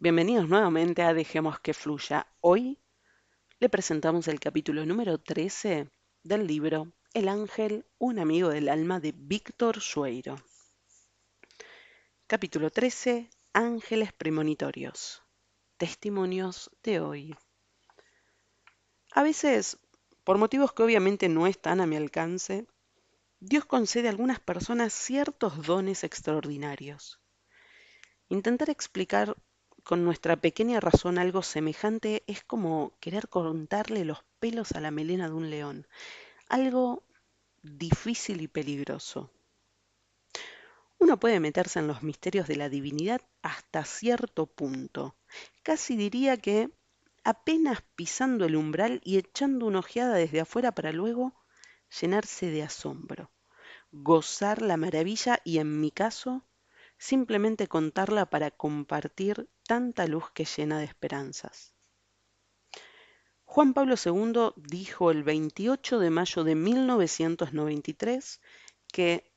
Bienvenidos nuevamente a Dejemos que Fluya. Hoy le presentamos el capítulo número 13 del libro El Ángel, un amigo del alma de Víctor Sueiro. Capítulo 13, Ángeles Premonitorios. Testimonios de hoy. A veces, por motivos que obviamente no están a mi alcance, Dios concede a algunas personas ciertos dones extraordinarios. Intentar explicar con nuestra pequeña razón algo semejante es como querer contarle los pelos a la melena de un león, algo difícil y peligroso. Uno puede meterse en los misterios de la divinidad hasta cierto punto. Casi diría que apenas pisando el umbral y echando una ojeada desde afuera para luego llenarse de asombro, gozar la maravilla y, en mi caso, simplemente contarla para compartir tanta luz que llena de esperanzas. Juan Pablo II dijo el 28 de mayo de 1993 que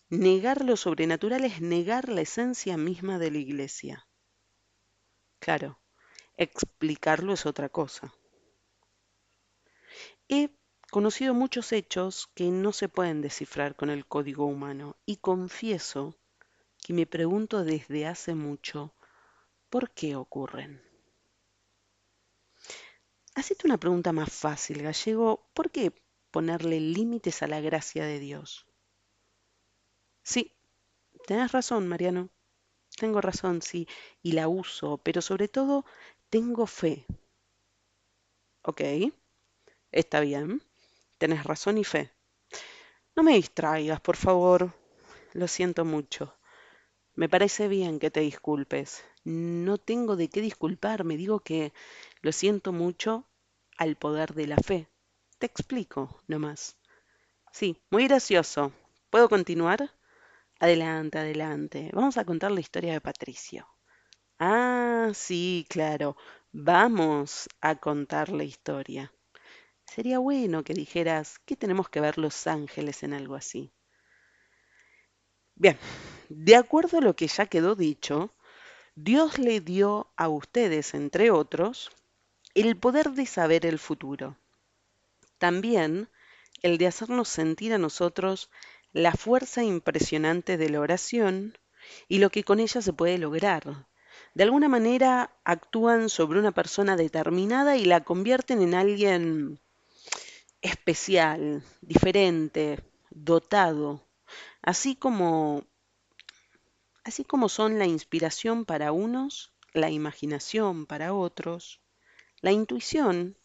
negar lo sobrenatural es negar la esencia misma de la Iglesia. Claro, explicarlo es otra cosa. He conocido muchos hechos que no se pueden descifrar con el código humano y confieso que me pregunto desde hace mucho por qué ocurren. Hacete una pregunta más fácil, gallego. ¿Por qué ponerle límites a la gracia de Dios? Sí, tenés razón, Mariano. Tengo razón, sí, y la uso, pero sobre todo tengo fe. Ok, está bien. Tenés razón y fe. No me distraigas, por favor. Lo siento mucho. Me parece bien que te disculpes. No tengo de qué disculparme. Digo que lo siento mucho al poder de la fe. Te explico, nomás. Sí, muy gracioso. ¿Puedo continuar? Adelante, adelante. Vamos a contar la historia de Patricio. Ah, sí, claro. Vamos a contar la historia. Sería bueno que dijeras, ¿qué tenemos que ver los ángeles en algo así? Bien, de acuerdo a lo que ya quedó dicho, Dios le dio a ustedes, entre otros, el poder de saber el futuro. También el de hacernos sentir a nosotros la fuerza impresionante de la oración y lo que con ella se puede lograr. De alguna manera actúan sobre una persona determinada y la convierten en alguien especial, diferente, dotado, así como, así como son la inspiración para unos, la imaginación para otros, la intuición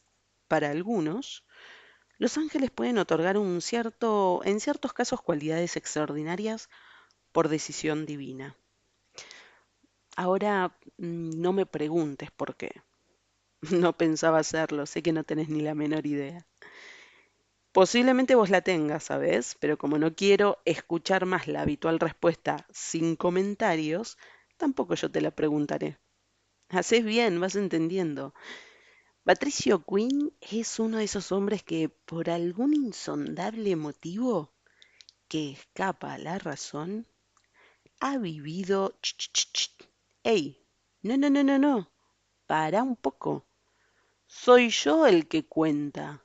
para algunos. Los ángeles pueden otorgar en ciertos casos, cualidades extraordinarias por decisión divina. Ahora, no me preguntes por qué. No pensaba hacerlo, sé que no tenés ni la menor idea. Posiblemente vos la tengas, ¿sabes? Pero como no quiero escuchar más la habitual respuesta sin comentarios, tampoco yo te la preguntaré. Haces bien, vas entendiendo. Patricio Quinn es uno de esos hombres que, por algún insondable motivo que escapa a la razón, ha vivido... ¡Ey! No, no, no, no, no. Para un poco. Soy yo el que cuenta.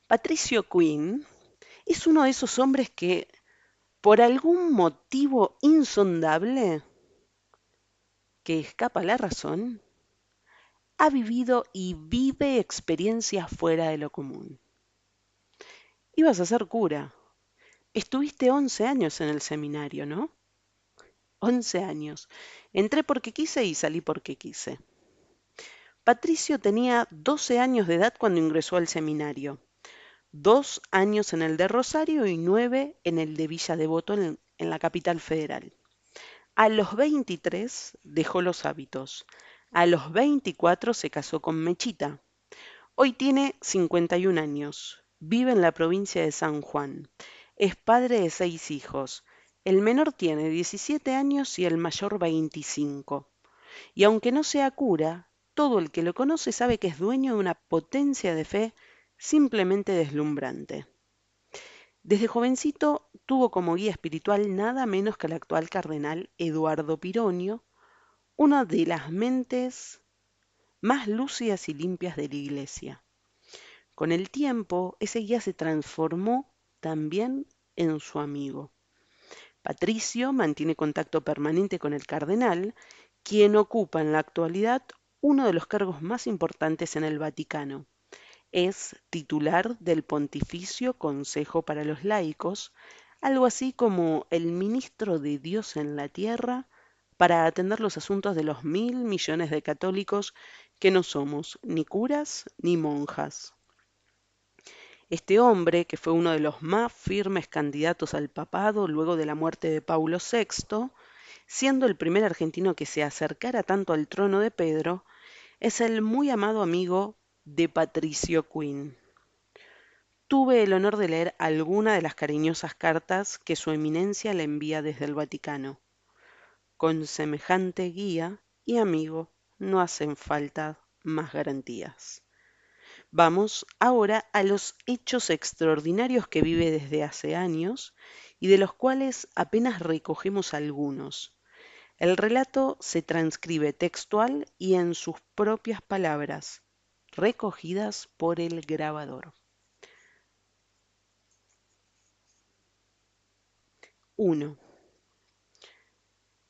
Patricio Quinn es uno de esos hombres que, por algún motivo insondable que escapa a la razón, ha vivido y vive experiencias fuera de lo común. Ibas a ser cura. Estuviste 11 años en el seminario, ¿no? 11 años. Entré porque quise y salí porque quise. Patricio tenía 12 años de edad cuando ingresó al seminario, 2 años en el de Rosario y 9 en el de Villa Devoto en la capital federal. A los 23 dejó los hábitos. A los 24 se casó con Mechita. Hoy tiene 51 años. Vive en la provincia de San Juan. Es padre de 6 hijos. El menor tiene 17 años y el mayor 25. Y aunque no sea cura, todo el que lo conoce sabe que es dueño de una potencia de fe simplemente deslumbrante. Desde jovencito tuvo como guía espiritual nada menos que el actual cardenal Eduardo Pironio, una de las mentes más lúcidas y limpias de la iglesia. Con el tiempo, ese guía se transformó también en su amigo. Patricio mantiene contacto permanente con el cardenal, quien ocupa en la actualidad uno de los cargos más importantes en el Vaticano. Es titular del Pontificio Consejo para los Laicos, algo así como el ministro de Dios en la tierra para atender los asuntos de los 1.000 millones de católicos que no somos ni curas ni monjas. Este hombre, que fue uno de los más firmes candidatos al papado luego de la muerte de Paulo VI, siendo el primer argentino que se acercara tanto al trono de Pedro, es el muy amado amigo de Patricio Quinn. Tuve el honor de leer alguna de las cariñosas cartas que su eminencia le envía desde el Vaticano. Con semejante guía y amigo no hacen falta más garantías. Vamos ahora a los hechos extraordinarios que vive desde hace años y de los cuales apenas recogemos algunos. El relato se transcribe textual y en sus propias palabras, recogidas por el grabador. 1.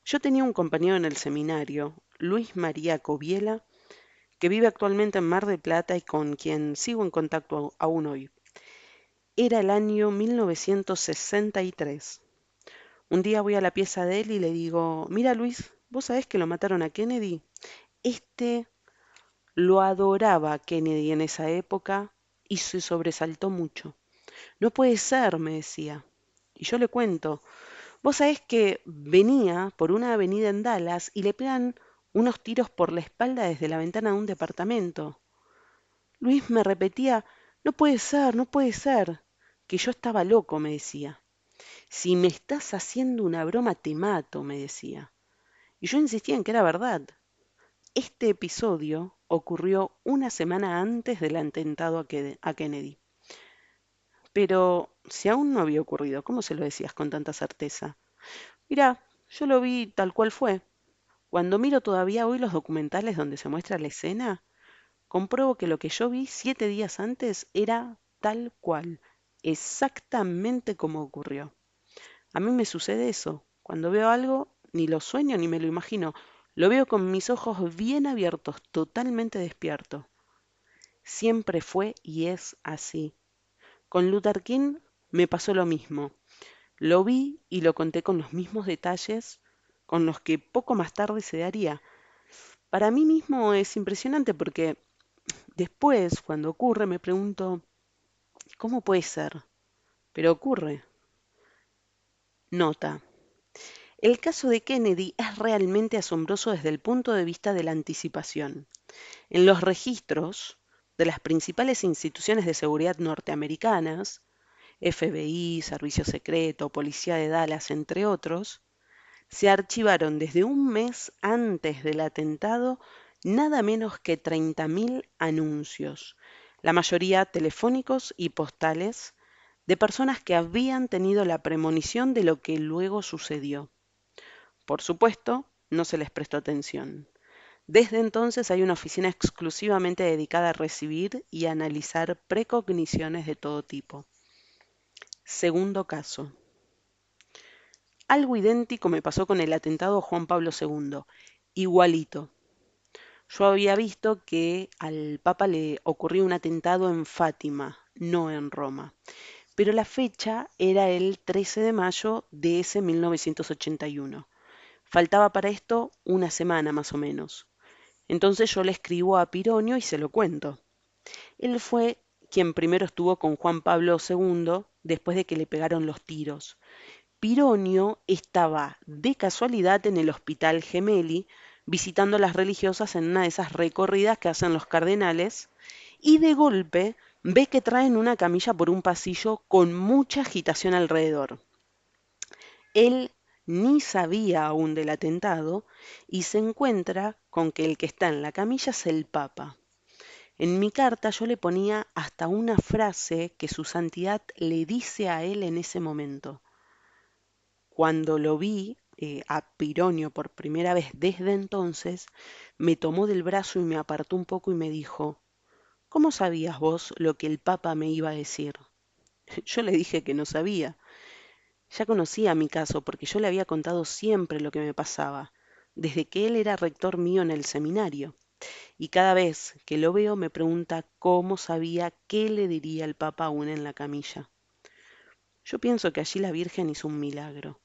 Yo tenía un compañero en el seminario, Luis María Coviela, que vive actualmente en Mar del Plata y con quien sigo en contacto aún hoy. Era el año 1963. Un día voy a la pieza de él y le digo, mira Luis, ¿vos sabés que lo mataron a Kennedy? Este lo adoraba a Kennedy en esa época y se sobresaltó mucho. No puede ser, me decía. Y yo le cuento, vos sabés que venía por una avenida en Dallas y le pegan unos tiros por la espalda desde la ventana de un departamento. Luis me repetía, no puede ser, no puede ser, que yo estaba loco, me decía. Si me estás haciendo una broma, te mato, me decía. Y yo insistía en que era verdad. Este episodio ocurrió una semana antes del atentado a Kennedy. Pero si aún no había ocurrido, ¿cómo se lo decías con tanta certeza? Mirá, yo lo vi tal cual fue. Cuando miro todavía hoy los documentales donde se muestra la escena, compruebo que lo que yo vi 7 días antes era tal cual, exactamente como ocurrió. A mí me sucede eso. Cuando veo algo, ni lo sueño ni me lo imagino. Lo veo con mis ojos bien abiertos, totalmente despierto. Siempre fue y es así. Con Luther King me pasó lo mismo. Lo vi y lo conté con los mismos detalles con los que poco más tarde se daría. Para mí mismo es impresionante porque después, cuando ocurre, me pregunto, ¿cómo puede ser? Pero ocurre. Nota. El caso de Kennedy es realmente asombroso desde el punto de vista de la anticipación. En los registros de las principales instituciones de seguridad norteamericanas, FBI, Servicio Secreto, Policía de Dallas, entre otros, se archivaron desde un mes antes del atentado nada menos que 30.000 anuncios, la mayoría telefónicos y postales, de personas que habían tenido la premonición de lo que luego sucedió. Por supuesto, no se les prestó atención. Desde entonces hay una oficina exclusivamente dedicada a recibir y analizar precogniciones de todo tipo. Segundo caso. Algo idéntico me pasó con el atentado a Juan Pablo II. Igualito. Yo había visto que al Papa le ocurrió un atentado en Fátima, no en Roma. Pero la fecha era el 13 de mayo de ese 1981. Faltaba para esto una semana más o menos. Entonces yo le escribo a Pironio y se lo cuento. Él fue quien primero estuvo con Juan Pablo II después de que le pegaron los tiros. Pironio estaba de casualidad en el Hospital Gemelli visitando a las religiosas en una de esas recorridas que hacen los cardenales y de golpe ve que traen una camilla por un pasillo con mucha agitación alrededor. Él ni sabía aún del atentado y se encuentra con que el que está en la camilla es el Papa. En mi carta yo le ponía hasta una frase que su santidad le dice a él en ese momento. Cuando lo vi, a Pironio por primera vez desde entonces, me tomó del brazo y me apartó un poco y me dijo, ¿cómo sabías vos lo que el Papa me iba a decir? Yo le dije que no sabía. Ya conocía mi caso porque yo le había contado siempre lo que me pasaba, desde que él era rector mío en el seminario. Y cada vez que lo veo me pregunta cómo sabía qué le diría el Papa aún en la camilla. Yo pienso que allí la Virgen hizo un milagro.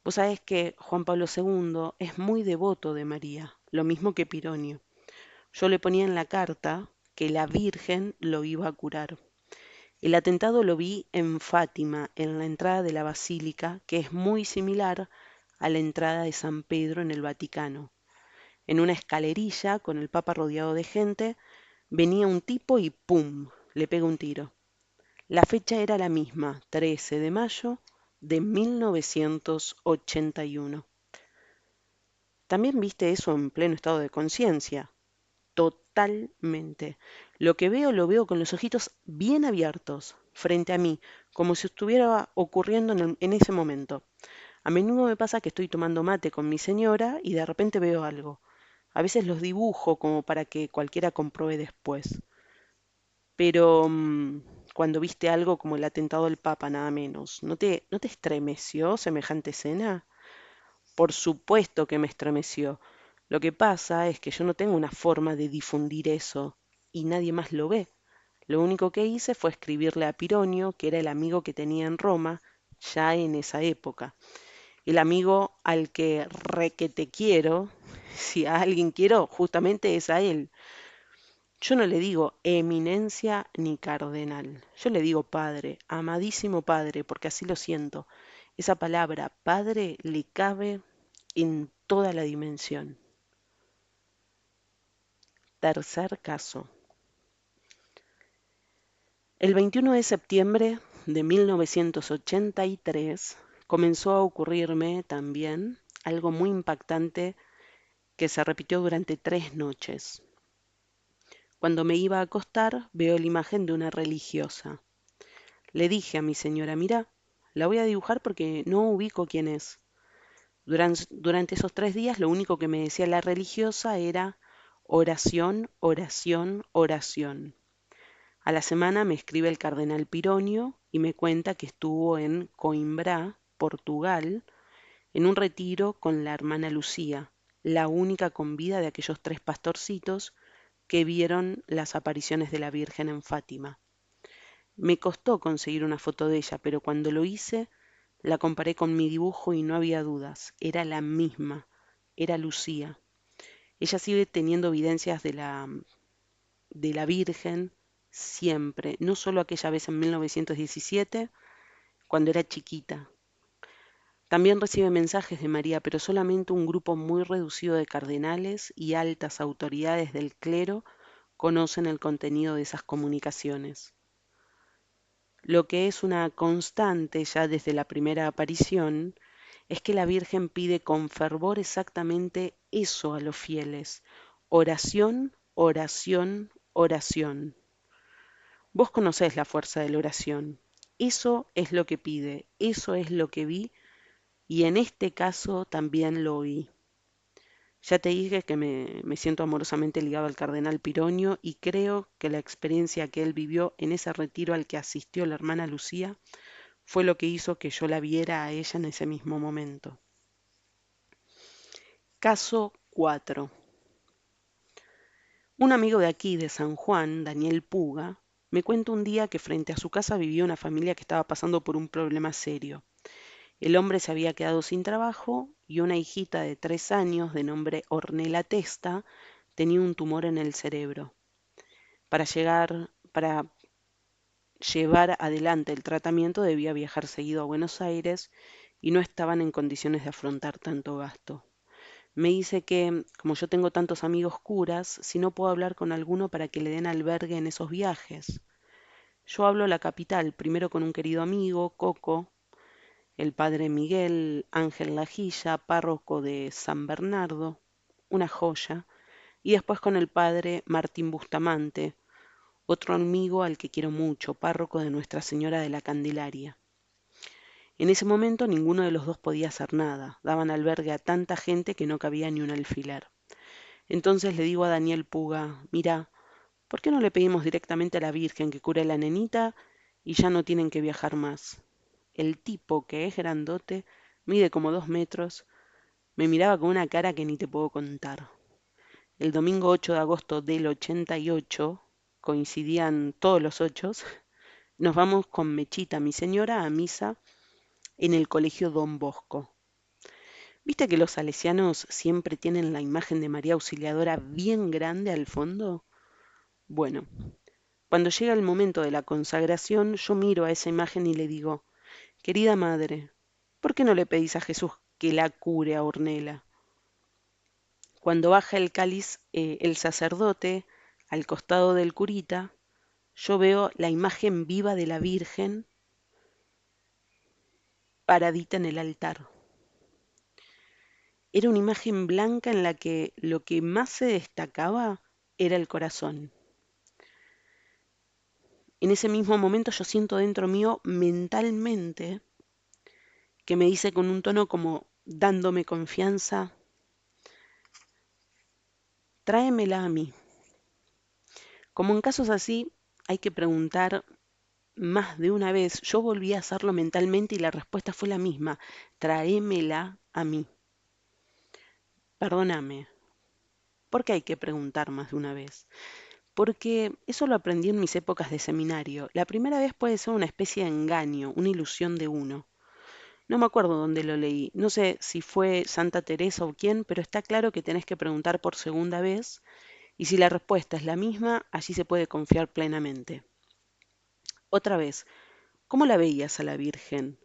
Vos sabés que Juan Pablo II es muy devoto de María, lo mismo que Pironio. Yo le ponía en la carta que la Virgen lo iba a curar. El atentado lo vi en Fátima, en la entrada de la basílica, que es muy similar a la entrada de San Pedro en el Vaticano. En una escalerilla, con el Papa rodeado de gente, venía un tipo y ¡pum! Le pega un tiro. La fecha era la misma, 13 de mayo de 1981. También viste eso en pleno estado de conciencia. Totalmente. Lo que veo lo veo con los ojitos bien abiertos, frente a mí, como si estuviera ocurriendo en ese momento. A menudo me pasa que estoy tomando mate con mi señora y de repente veo algo. A veces los dibujo como para que cualquiera compruebe después. Pero cuando viste algo como el atentado del Papa, nada menos, ¿no te estremeció semejante escena? Por supuesto que me estremeció. Lo que pasa es que yo no tengo una forma de difundir eso y nadie más lo ve. Lo único que hice fue escribirle a Pironio, que era el amigo que tenía en Roma, ya en esa época. El amigo al que re que te quiero, si a alguien quiero, justamente es a él. Yo no le digo eminencia ni cardenal, yo le digo padre, amadísimo padre, porque así lo siento. Esa palabra padre le cabe en toda la dimensión. Tercer caso. El 21 de septiembre de 1983 comenzó a ocurrirme también algo muy impactante que se repitió durante 3 noches. Cuando me iba a acostar, veo la imagen de una religiosa. Le dije a mi señora, mira, la voy a dibujar porque no ubico quién es. Durante esos 3 días lo único que me decía la religiosa era oración, oración, oración. A la semana me escribe el cardenal Pironio y me cuenta que estuvo en Coimbra, Portugal, en un retiro con la hermana Lucía, la única con vida de aquellos 3 pastorcitos que vieron las apariciones de la Virgen en Fátima. Me costó conseguir una foto de ella, pero cuando lo hice, la comparé con mi dibujo y no había dudas, era la misma, era Lucía. Ella sigue teniendo evidencias de la Virgen siempre, no solo aquella vez en 1917, cuando era chiquita. También recibe mensajes de María, pero solamente un grupo muy reducido de cardenales y altas autoridades del clero conocen el contenido de esas comunicaciones. Lo que es una constante ya desde la primera aparición es que la Virgen pide con fervor exactamente eso a los fieles: oración, oración, oración. Vos conocés la fuerza de la oración. Eso es lo que pide, eso es lo que vi y en este caso también lo oí. Ya te dije que me siento amorosamente ligado al cardenal Pironio y creo que la experiencia que él vivió en ese retiro al que asistió la hermana Lucía fue lo que hizo que yo la viera a ella en ese mismo momento. Caso 4. Un amigo de aquí, de San Juan, Daniel Puga, me cuenta un día que frente a su casa vivía una familia que estaba pasando por un problema serio. El hombre se había quedado sin trabajo y una hijita de 3 años, de nombre Ornella Testa, tenía un tumor en el cerebro. Para llevar adelante el tratamiento debía viajar seguido a Buenos Aires y no estaban en condiciones de afrontar tanto gasto. Me dice que, como yo tengo tantos amigos curas, si no puedo hablar con alguno para que le den albergue en esos viajes. Yo hablo a la capital, primero con un querido amigo, Coco, el padre Miguel Ángel Lajilla, párroco de San Bernardo, una joya, y después con el padre Martín Bustamante, otro amigo al que quiero mucho, párroco de Nuestra Señora de la Candelaria. En ese momento ninguno de los dos podía hacer nada. Daban albergue a tanta gente que no cabía ni un alfiler. Entonces le digo a Daniel Puga, mira, ¿por qué no le pedimos directamente a la Virgen que cure a la nenita y ya no tienen que viajar más? El tipo, que es grandote, mide como 2 metros, me miraba con una cara que ni te puedo contar. El domingo 8 de agosto del 88, coincidían todos los ochos, nos vamos con Mechita, mi señora, a misa en el colegio Don Bosco. ¿Viste que los salesianos siempre tienen la imagen de María Auxiliadora bien grande al fondo? Bueno, cuando llega el momento de la consagración, yo miro a esa imagen y le digo, querida madre, ¿por qué no le pedís a Jesús que la cure a Ornella? Cuando baja el cáliz el sacerdote al costado del curita, yo veo la imagen viva de la Virgen paradita en el altar. Era una imagen blanca en la que lo que más se destacaba era el corazón. En ese mismo momento yo siento dentro mío mentalmente que me dice con un tono como dándome confianza, tráemela a mí. Como en casos así hay que preguntar más de una vez, yo volví a hacerlo mentalmente y la respuesta fue la misma, tráemela a mí. Perdóname, ¿por qué hay que preguntar más de una vez? Porque eso lo aprendí en mis épocas de seminario. La primera vez puede ser una especie de engaño, una ilusión de uno. No me acuerdo dónde lo leí, no sé si fue Santa Teresa o quién, pero está claro que tenés que preguntar por segunda vez y si la respuesta es la misma, allí se puede confiar plenamente. Otra vez, ¿cómo la veías a la Virgen?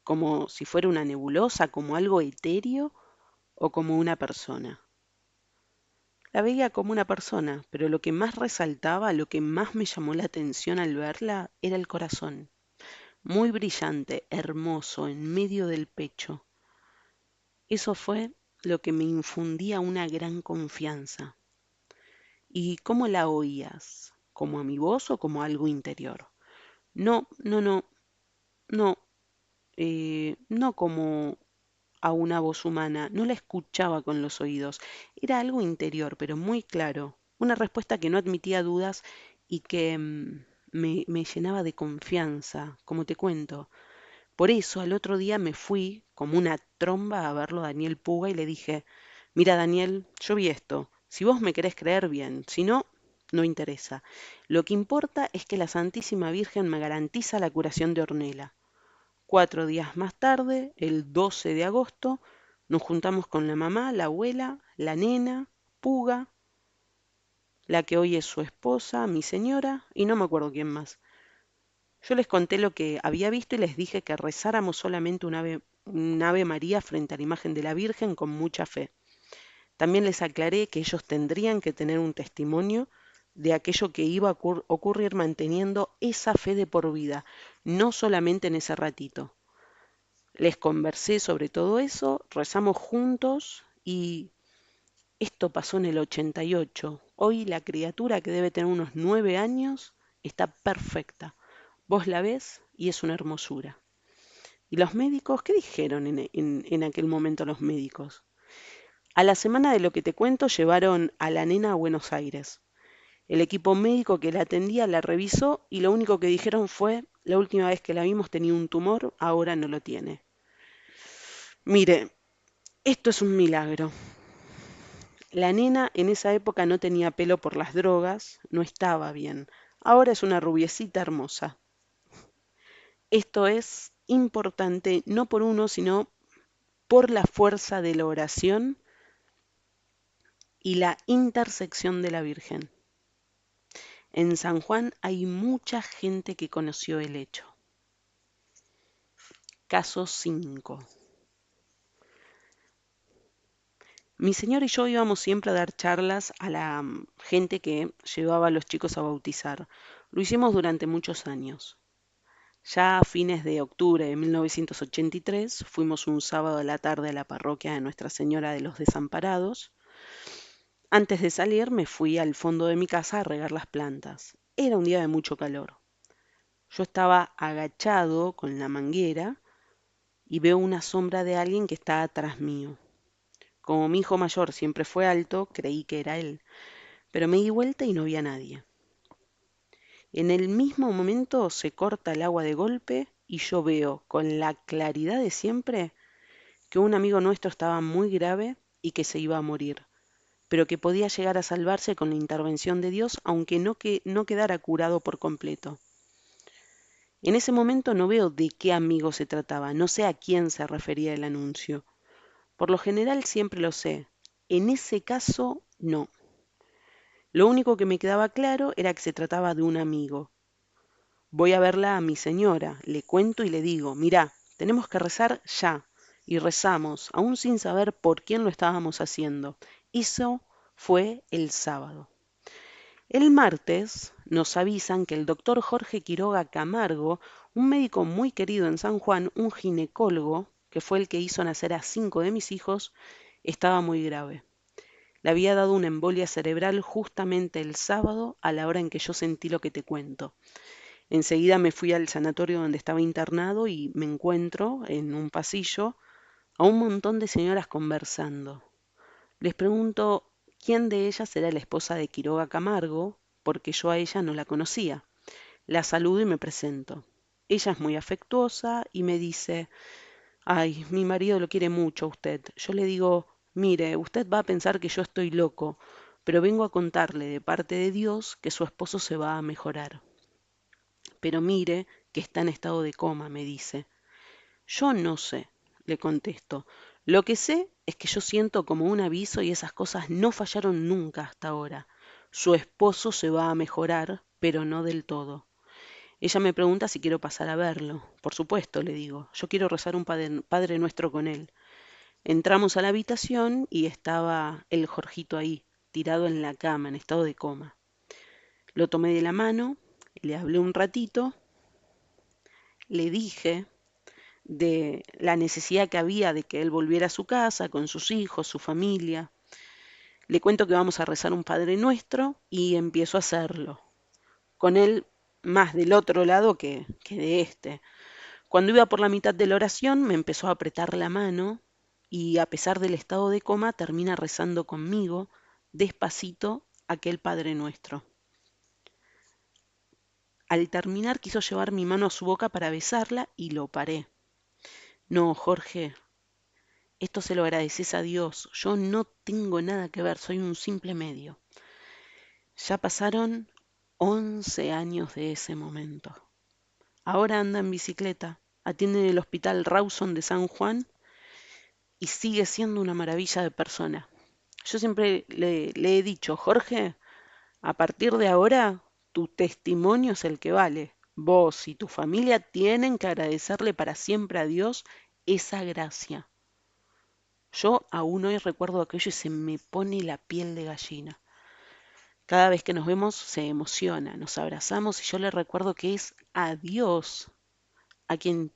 ¿Como si fuera una nebulosa, como algo etéreo o como una persona? La veía como una persona, pero lo que más resaltaba, lo que más me llamó la atención al verla, era el corazón, muy brillante, hermoso, en medio del pecho. Eso fue lo que me infundía una gran confianza. ¿Y cómo la oías? ¿Como a mi voz o como algo interior? No, no, no, no, no como a una voz humana, no la escuchaba con los oídos, era algo interior, pero muy claro, una respuesta que no admitía dudas y que me llenaba de confianza, como te cuento. Por eso al otro día me fui como una tromba a verlo a Daniel Puga y le dije, mira Daniel, yo vi esto, si vos me querés creer bien, si no, no interesa. Lo que importa es que la Santísima Virgen me garantiza la curación de Ornella. 4 días más tarde, el 12 de agosto, nos juntamos con la mamá, la abuela, la nena, Puga, la que hoy es su esposa, mi señora, y no me acuerdo quién más. Yo les conté lo que había visto y les dije que rezáramos solamente un ave María frente a la imagen de la Virgen con mucha fe. También les aclaré que ellos tendrían que tener un testimonio de aquello que iba a ocurrir manteniendo esa fe de por vida, no solamente en ese ratito. Les conversé sobre todo eso, rezamos juntos y esto pasó en el 88. Hoy la criatura que debe tener unos 9 años está perfecta. Vos la ves y es una hermosura. ¿Y los médicos? ¿Qué dijeron en aquel momento los médicos? A la semana de lo que te cuento llevaron a la nena a Buenos Aires. El equipo médico que la atendía la revisó y lo único que dijeron fue, la última vez que la vimos tenía un tumor, ahora no lo tiene. Mire, esto es un milagro. La nena en esa época no tenía pelo por las drogas, no estaba bien. Ahora es una rubiecita hermosa. Esto es importante no por uno, sino por la fuerza de la oración y la intersección de la Virgen. En San Juan hay mucha gente que conoció el hecho. Caso 5. Mi señor y yo íbamos siempre a dar charlas a la gente que llevaba a los chicos a bautizar. Lo hicimos durante muchos años. Ya a fines de octubre de 1983 fuimos un sábado a la tarde a la parroquia de Nuestra Señora de los Desamparados. Antes de salir me fui al fondo de mi casa a regar las plantas. Era un día de mucho calor. Yo estaba agachado con la manguera y veo una sombra de alguien que está atrás mío. Como mi hijo mayor siempre fue alto, creí que era él, pero me di vuelta y no vi a nadie. En el mismo momento se corta el agua de golpe y yo veo, con la claridad de siempre, que un amigo nuestro estaba muy grave y que se iba a morir, pero que podía llegar a salvarse con la intervención de Dios, aunque no quedara curado por completo. En ese momento no veo de qué amigo se trataba, no sé a quién se refería el anuncio. Por lo general siempre lo sé. En ese caso, no. Lo único que me quedaba claro era que se trataba de un amigo. Voy a verla a mi señora, le cuento y le digo, mirá, tenemos que rezar ya. Y rezamos, aún sin saber por quién lo estábamos haciendo. Eso fue el sábado. El martes nos avisan que el doctor Jorge Quiroga Camargo, un médico muy querido en San Juan, un ginecólogo, que fue el que hizo nacer a 5 de mis hijos, estaba muy grave. Le había dado una embolia cerebral justamente el sábado a la hora en que yo sentí lo que te cuento. Enseguida me fui al sanatorio donde estaba internado y me encuentro en un pasillo a un montón de señoras conversando. Les pregunto quién de ellas era la esposa de Quiroga Camargo, porque yo a ella no la conocía. La saludo y me presento. Ella es muy afectuosa y me dice, ay, mi marido lo quiere mucho a usted. Yo le digo, mire, usted va a pensar que yo estoy loco, pero vengo a contarle de parte de Dios que su esposo se va a mejorar. Pero mire que está en estado de coma, me dice. Yo no sé, le contesto. Lo que sé es que yo siento como un aviso y esas cosas no fallaron nunca hasta ahora. Su esposo se va a mejorar, pero no del todo. Ella me pregunta si quiero pasar a verlo. Por supuesto, le digo. Yo quiero rezar un padre nuestro con él. Entramos a la habitación y estaba el Jorgito ahí, tirado en la cama, en estado de coma. Lo tomé de la mano, le hablé un ratito, le dije de la necesidad que había de que él volviera a su casa con sus hijos, su familia. Le cuento que vamos a rezar un Padre Nuestro y empiezo a hacerlo. Con él más del otro lado que de este. Cuando iba por la mitad de la oración me empezó a apretar la mano y a pesar del estado de coma termina rezando conmigo despacito aquel Padre Nuestro. Al terminar quiso llevar mi mano a su boca para besarla y lo paré. No, Jorge, esto se lo agradeces a Dios. Yo no tengo nada que ver, soy un simple medio. Ya pasaron 11 años de ese momento. Ahora anda en bicicleta, atiende en el Hospital Rawson de San Juan y sigue siendo una maravilla de persona. Yo siempre le he dicho, Jorge, a partir de ahora tu testimonio es el que vale. Vos y tu familia tienen que agradecerle para siempre a Dios esa gracia. Yo aún hoy recuerdo aquello y se me pone la piel de gallina. Cada vez que nos vemos se emociona, nos abrazamos y yo le recuerdo que es a Dios a quien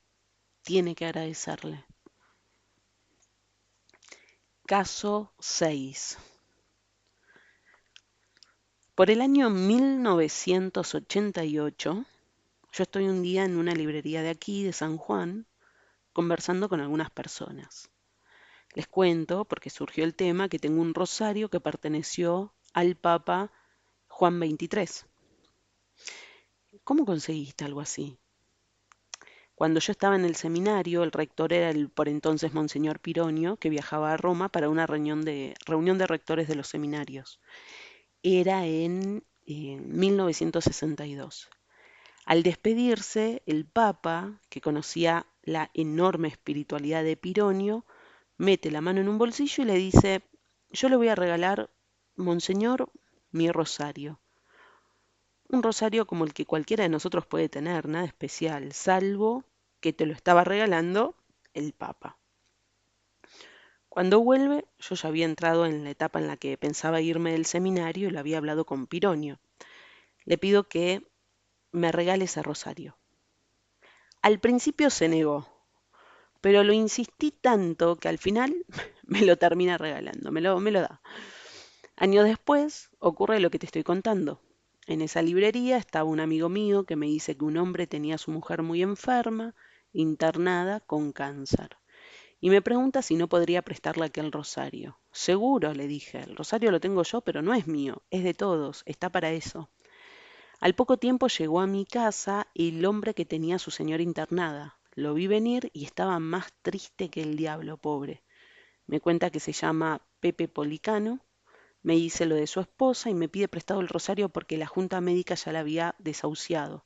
tiene que agradecerle. Caso 6. Por el año 1988, yo estoy un día en una librería de aquí, de San Juan, conversando con algunas personas. Les cuento, porque surgió el tema, que tengo un rosario que perteneció al Papa Juan XXIII. ¿Cómo conseguiste algo así? Cuando yo estaba en el seminario, el rector era el por entonces Monseñor Pironio, que viajaba a Roma para una reunión de rectores de los seminarios. Era en 1962. Al despedirse, el Papa, que conocía la enorme espiritualidad de Pironio, mete la mano en un bolsillo y le dice, yo le voy a regalar, Monseñor, mi rosario. Un rosario como el que cualquiera de nosotros puede tener, nada especial, salvo que te lo estaba regalando el Papa. Cuando vuelve, yo ya había entrado en la etapa en la que pensaba irme del seminario y lo había hablado con Pironio. Le pido que me regale ese rosario. Al principio se negó, pero lo insistí tanto que al final me lo termina regalando, me lo da. Años después ocurre lo que te estoy contando. En esa librería estaba un amigo mío que me dice que un hombre tenía a su mujer muy enferma internada con cáncer. Y me pregunta si no podría prestarle aquel rosario. Seguro, le dije, el rosario lo tengo yo, pero no es mío, es de todos, está para eso. Al poco tiempo llegó a mi casa el hombre que tenía a su señora internada. Lo vi venir y estaba más triste que el diablo, pobre. Me cuenta que se llama Pepe Policano, me dice lo de su esposa y me pide prestado el rosario porque la junta médica ya la había desahuciado.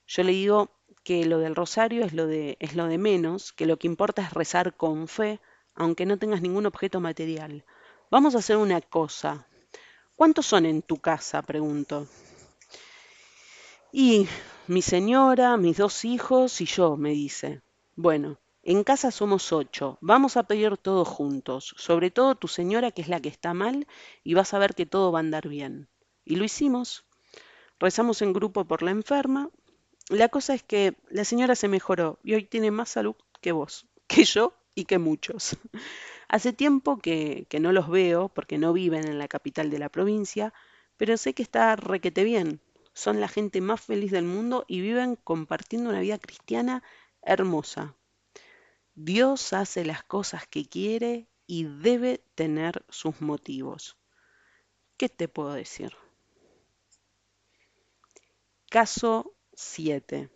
Yo le digo que lo del rosario es lo de menos, que lo que importa es rezar con fe, aunque no tengas ningún objeto material. Vamos a hacer una cosa. ¿Cuántos son en tu casa? Pregunto. Y mi señora, mis 2 hijos y yo, me dice. Bueno, en casa somos 8. Vamos a pedir todos juntos, sobre todo tu señora, que es la que está mal, y vas a ver que todo va a andar bien. Y lo hicimos. Rezamos en grupo por la enferma. La cosa es que la señora se mejoró y hoy tiene más salud que vos, que yo y que muchos. Hace tiempo que no los veo porque no viven en la capital de la provincia, pero sé que está requete bien. Son la gente más feliz del mundo y viven compartiendo una vida cristiana hermosa. Dios hace las cosas que quiere y debe tener sus motivos. ¿Qué te puedo decir? Caso 7.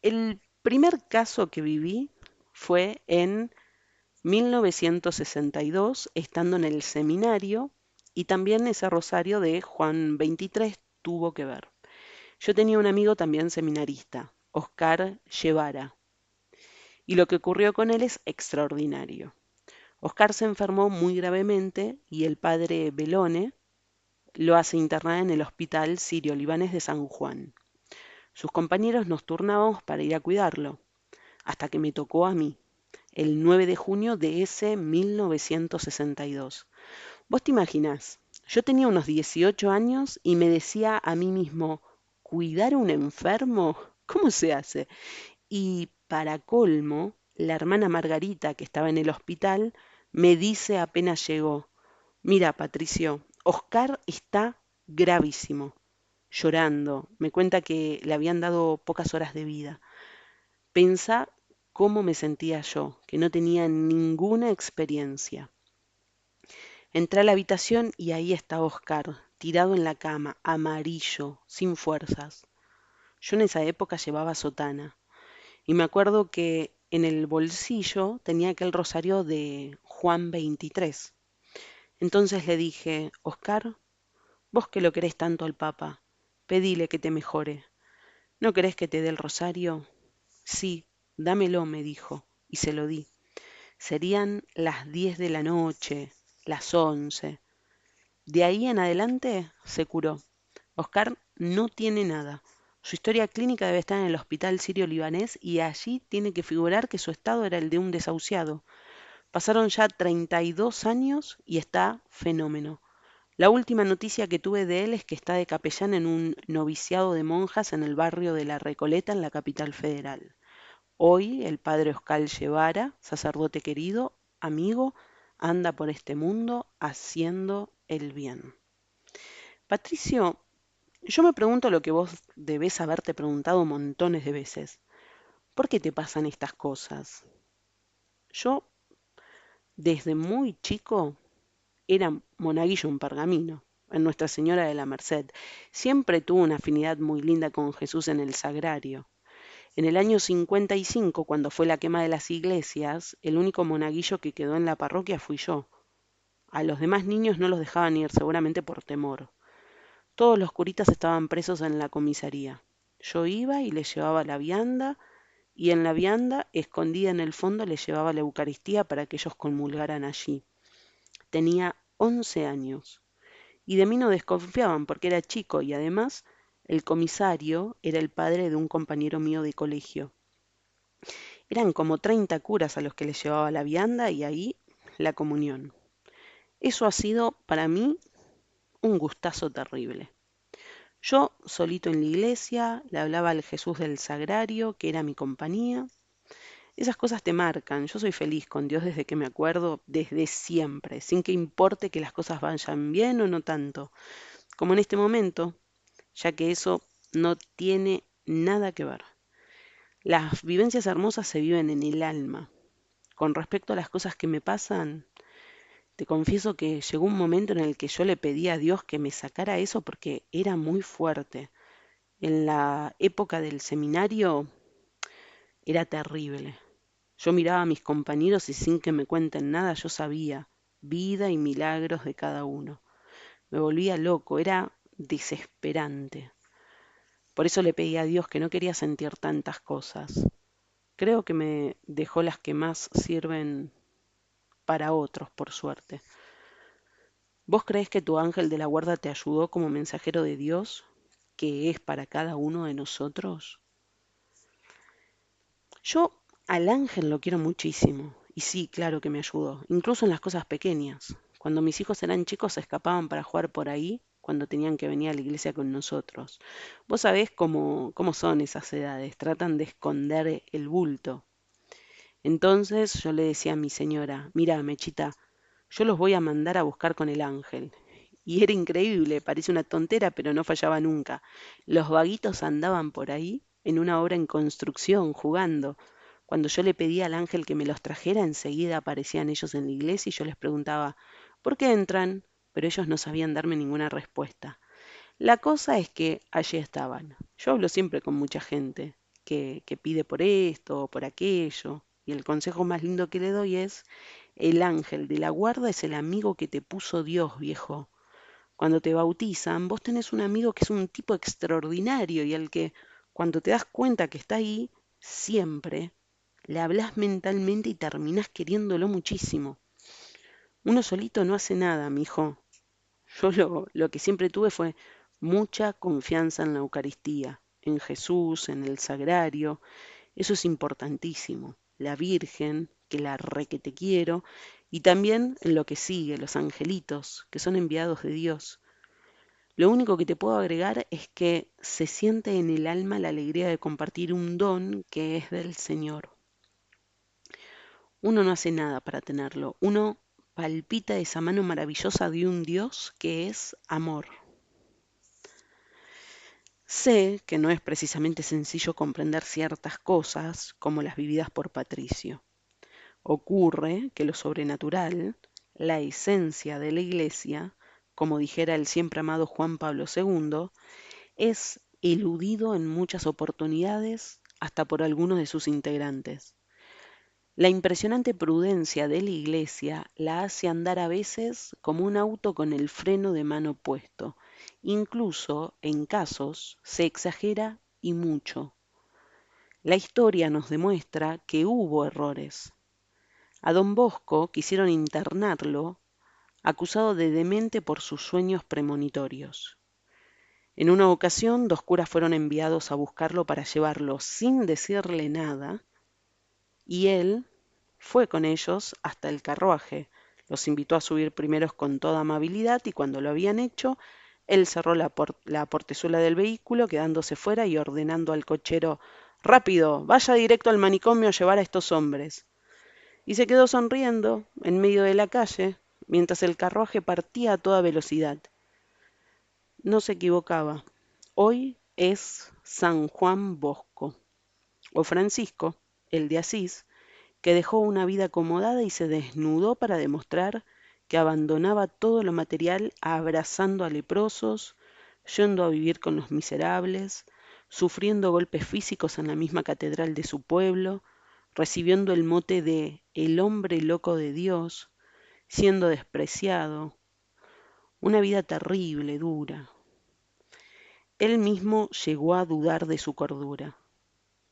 El primer caso que viví fue en 1962, estando en el seminario, y también ese rosario de Juan 23 tuvo que ver. Yo tenía un amigo también seminarista, Oscar Guevara, y lo que ocurrió con él es extraordinario. Oscar se enfermó muy gravemente y el padre Belone lo hace internar en el hospital sirio-libanés de San Juan. Sus compañeros nos turnábamos para ir a cuidarlo, hasta que me tocó a mí, el 9 de junio de ese 1962. ¿Vos te imaginás? Yo tenía unos 18 años y me decía a mí mismo, ¿cuidar a un enfermo? ¿Cómo se hace? Y para colmo, la hermana Margarita, que estaba en el hospital, me dice apenas llegó, mira, Patricio, Oscar está gravísimo, llorando. Me cuenta que le habían dado pocas horas de vida. Pensá cómo me sentía yo, que no tenía ninguna experiencia. Entré a la habitación y ahí estaba Oscar, tirado en la cama, amarillo, sin fuerzas. Yo en esa época llevaba sotana y me acuerdo que en el bolsillo tenía aquel rosario de Juan 23. Entonces le dije, Oscar, vos que lo querés tanto al Papa, pedile que te mejore. ¿No querés que te dé el rosario? Sí, dámelo, me dijo, y se lo di. Serían las 10 de la noche, las 11. De ahí en adelante se curó. Oscar no tiene nada. Su historia clínica debe estar en el hospital sirio-libanés y allí tiene que figurar que su estado era el de un desahuciado. Pasaron ya 32 años y está fenómeno. La última noticia que tuve de él es que está de capellán en un noviciado de monjas en el barrio de La Recoleta, en la capital federal. Hoy el padre Oscar Guevara, sacerdote querido, amigo, anda por este mundo haciendo el bien. Patricio, yo me pregunto lo que vos debés haberte preguntado montones de veces. ¿Por qué te pasan estas cosas? Yo, desde muy chico, era monaguillo en Pergamino, en Nuestra Señora de la Merced. Siempre tuve una afinidad muy linda con Jesús en el sagrario. En el año 55, cuando fue la quema de las iglesias, el único monaguillo que quedó en la parroquia fui yo. A los demás niños no los dejaban ir, seguramente por temor. Todos los curitas estaban presos en la comisaría. Yo iba y les llevaba la vianda, y en la vianda, escondida en el fondo, les llevaba la Eucaristía para que ellos comulgaran allí. Tenía 11 años, y de mí no desconfiaban porque era chico y además el comisario era el padre de un compañero mío de colegio. Eran como 30 curas a los que les llevaba la vianda y ahí la comunión. Eso ha sido para mí un gustazo terrible. Yo, solito en la iglesia, le hablaba al Jesús del Sagrario, que era mi compañía. Esas cosas te marcan. Yo soy feliz con Dios desde que me acuerdo, desde siempre, sin que importe que las cosas vayan bien o no tanto, como en este momento, ya que eso no tiene nada que ver. Las vivencias hermosas se viven en el alma. Con respecto a las cosas que me pasan, te confieso que llegó un momento en el que yo le pedí a Dios que me sacara eso porque era muy fuerte. En la época del seminario era terrible. Yo miraba a mis compañeros y sin que me cuenten nada yo sabía vida y milagros de cada uno. Me volvía loco, era desesperante. Por eso le pedí a Dios que no quería sentir tantas cosas. Creo que me dejó las que más sirven para otros, por suerte. ¿Vos creés que tu ángel de la guarda te ayudó como mensajero de Dios, que es para cada uno de nosotros? Yo al ángel lo quiero muchísimo, y sí, claro que me ayudó, incluso en las cosas pequeñas. Cuando mis hijos eran chicos se escapaban para jugar por ahí, cuando tenían que venir a la iglesia con nosotros. Vos sabés cómo son esas edades, tratan de esconder el bulto. Entonces yo le decía a mi señora, mira, Mechita, yo los voy a mandar a buscar con el ángel. Y era increíble, parece una tontera, pero no fallaba nunca. Los vaguitos andaban por ahí en una obra en construcción, jugando. Cuando yo le pedía al ángel que me los trajera, enseguida aparecían ellos en la iglesia y yo les preguntaba, ¿por qué entran? Pero ellos no sabían darme ninguna respuesta. La cosa es que allí estaban. Yo hablo siempre con mucha gente que pide por esto o por aquello, y el consejo más lindo que le doy es, el ángel de la guarda es el amigo que te puso Dios, viejo. Cuando te bautizan, vos tenés un amigo que es un tipo extraordinario y al que, cuando te das cuenta que está ahí, siempre le hablas mentalmente y terminás queriéndolo muchísimo. Uno solito no hace nada, mijo. Yo lo que siempre tuve fue mucha confianza en la Eucaristía, en Jesús, en el sagrario. Eso es importantísimo. La Virgen, que la re que te quiero, y también en lo que sigue, los angelitos, que son enviados de Dios. Lo único que te puedo agregar es que se siente en el alma la alegría de compartir un don que es del Señor. Uno no hace nada para tenerlo. Uno palpita esa mano maravillosa de un Dios que es amor. Sé que no es precisamente sencillo comprender ciertas cosas como las vividas por Patricio. Ocurre que lo sobrenatural, la esencia de la Iglesia, como dijera el siempre amado Juan Pablo II, es eludido en muchas oportunidades hasta por algunos de sus integrantes. La impresionante prudencia de la Iglesia la hace andar a veces como un auto con el freno de mano puesto. Incluso, en casos, se exagera y mucho. La historia nos demuestra que hubo errores. A don Bosco quisieron internarlo, acusado de demente por sus sueños premonitorios. En una ocasión, dos curas fueron enviados a buscarlo para llevarlo sin decirle nada, y él fue con ellos hasta el carruaje. Los invitó a subir primeros con toda amabilidad y cuando lo habían hecho, él cerró la portezuela del vehículo, quedándose fuera y ordenando al cochero, rápido, vaya directo al manicomio a llevar a estos hombres. Y se quedó sonriendo en medio de la calle, mientras el carruaje partía a toda velocidad. No se equivocaba. Hoy es San Juan Bosco, o Francisco, el de Asís, que dejó una vida acomodada y se desnudó para demostrar que abandonaba todo lo material abrazando a leprosos, yendo a vivir con los miserables, sufriendo golpes físicos en la misma catedral de su pueblo, recibiendo el mote de el hombre loco de Dios, siendo despreciado, una vida terrible, dura. Él mismo llegó a dudar de su cordura.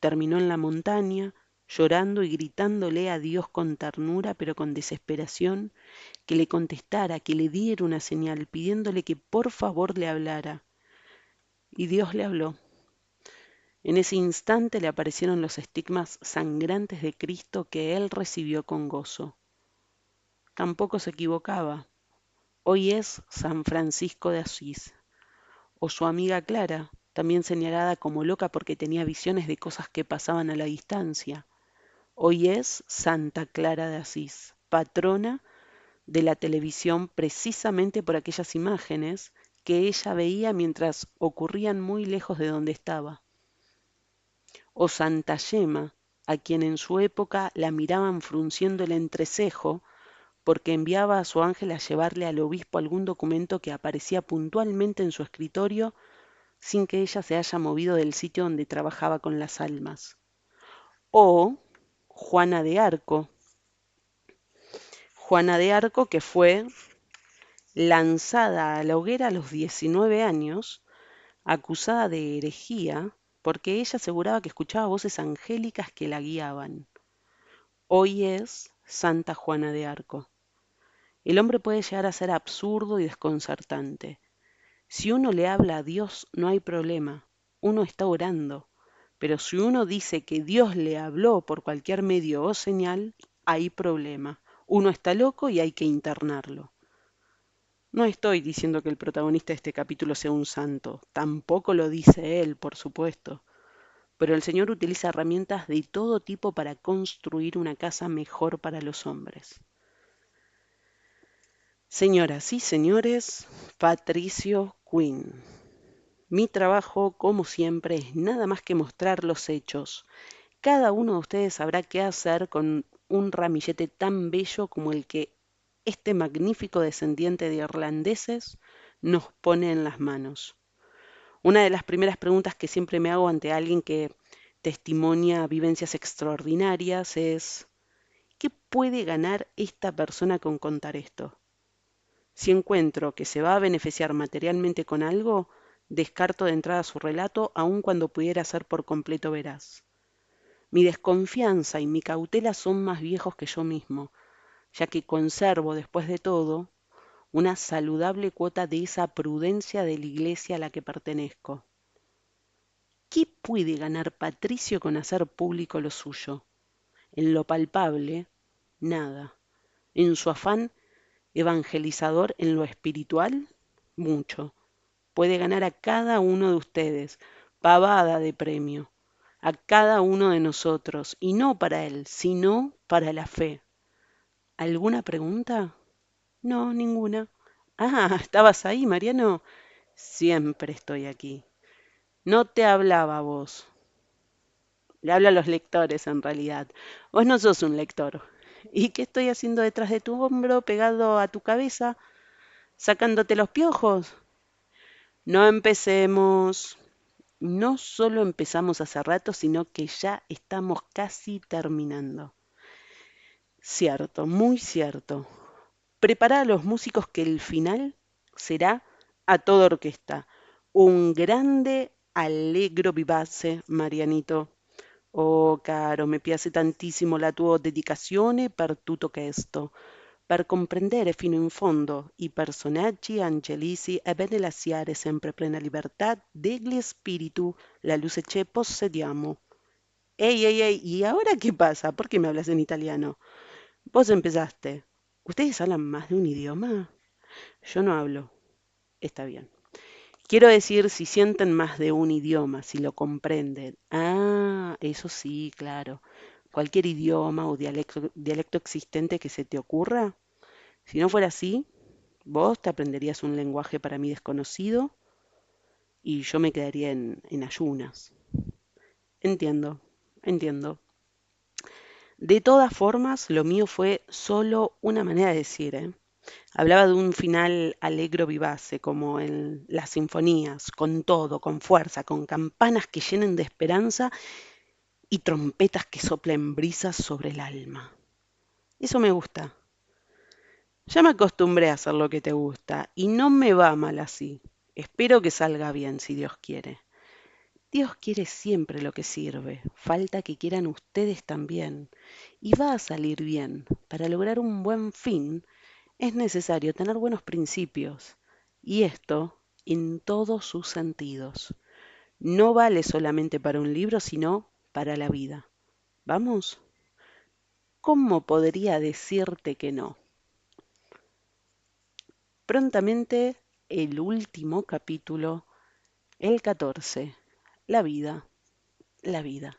Terminó en la montaña, llorando y gritándole a Dios con ternura, pero con desesperación, que le contestara, que le diera una señal, pidiéndole que por favor le hablara. Y Dios le habló. En ese instante le aparecieron los estigmas sangrantes de Cristo que él recibió con gozo. Tampoco se equivocaba. Hoy es San Francisco de Asís, o su amiga Clara, también señalada como loca porque tenía visiones de cosas que pasaban a la distancia. Hoy es Santa Clara de Asís, patrona de la televisión precisamente por aquellas imágenes que ella veía mientras ocurrían muy lejos de donde estaba. o Santa Yema, a quien en su época la miraban frunciendo el entrecejo porque enviaba a su ángel a llevarle al obispo algún documento que aparecía puntualmente en su escritorio sin que ella se haya movido del sitio donde trabajaba con las almas. O Juana de Arco. Juana de Arco que fue lanzada a la hoguera a los 19 años, acusada de herejía, porque ella aseguraba que escuchaba voces angélicas que la guiaban. Hoy es Santa Juana de Arco. El hombre puede llegar a ser absurdo y desconcertante. Si uno le habla a Dios, no hay problema. Uno está orando. Pero si uno dice que Dios le habló por cualquier medio o señal, hay problema. Uno está loco y hay que internarlo. No estoy diciendo que el protagonista de este capítulo sea un santo. Tampoco lo dice él, por supuesto. Pero el Señor utiliza herramientas de todo tipo para construir una casa mejor para los hombres. Señoras y señores, Patricio Quinn. Mi trabajo, como siempre, es nada más que mostrar los hechos. Cada uno de ustedes sabrá qué hacer con un ramillete tan bello como el que este magnífico descendiente de irlandeses nos pone en las manos. Una de las primeras preguntas que siempre me hago ante alguien que testimonia vivencias extraordinarias es, ¿qué puede ganar esta persona con contar esto? Si encuentro que se va a beneficiar materialmente con algo, descarto de entrada su relato, aun cuando pudiera ser por completo veraz. Mi desconfianza y mi cautela son más viejos que yo mismo, ya que conservo, después de todo, una saludable cuota de esa prudencia de la iglesia a la que pertenezco. ¿Qué puede ganar Patricio con hacer público lo suyo? En lo palpable, nada. En su afán evangelizador en lo espiritual, mucho. Puede ganar a cada uno de ustedes, pavada de premio, a cada uno de nosotros, y no para él, sino para la fe. ¿Alguna pregunta? No, ninguna. Ah, ¿estabas ahí, Mariano? Siempre estoy aquí. No te hablaba a vos. Le hablo a los lectores en realidad. Vos no sos un lector. ¿Y qué estoy haciendo detrás de tu hombro, pegado a tu cabeza, sacándote los piojos? No empecemos. No solo empezamos hace rato, sino que ya estamos casi terminando. Cierto, muy cierto. Prepara a los músicos que el final será a toda orquesta. Un grande allegro vivace, Marianito. Oh, caro, mi piace tantissimo la tua dedicazione per tutto questo, per comprendere fino in fondo i personaggi angelici e bene lasciare sempre plena libertà degli spiritu, la luce che possediamo. Ey, ey, ey, ¿y ahora qué pasa? ¿Por qué me hablas en italiano? Vos empezaste. ¿Ustedes hablan más de un idioma? Yo no hablo. Está bien. Quiero decir, si sienten más de un idioma, si lo comprenden. Ah, eso sí, claro. Cualquier idioma o dialecto existente que se te ocurra. Si no fuera así, vos te aprenderías un lenguaje para mí desconocido y yo me quedaría en ayunas. Entiendo, entiendo. De todas formas, lo mío fue solo una manera de decir, ¿eh? Hablaba de un final alegro vivace, como en las sinfonías, con todo, con fuerza, con campanas que llenen de esperanza y trompetas que soplen brisas sobre el alma. Eso me gusta. Ya me acostumbré a hacer lo que te gusta y no me va mal así. Espero que salga bien, si Dios quiere. Dios quiere siempre lo que sirve, falta que quieran ustedes también. Y va a salir bien. Para lograr un buen fin es necesario tener buenos principios. Y esto en todos sus sentidos. No vale solamente para un libro, sino para la vida. ¿Vamos? ¿Cómo podría decirte que no? Prontamente el último capítulo, el 14, la vida, la vida.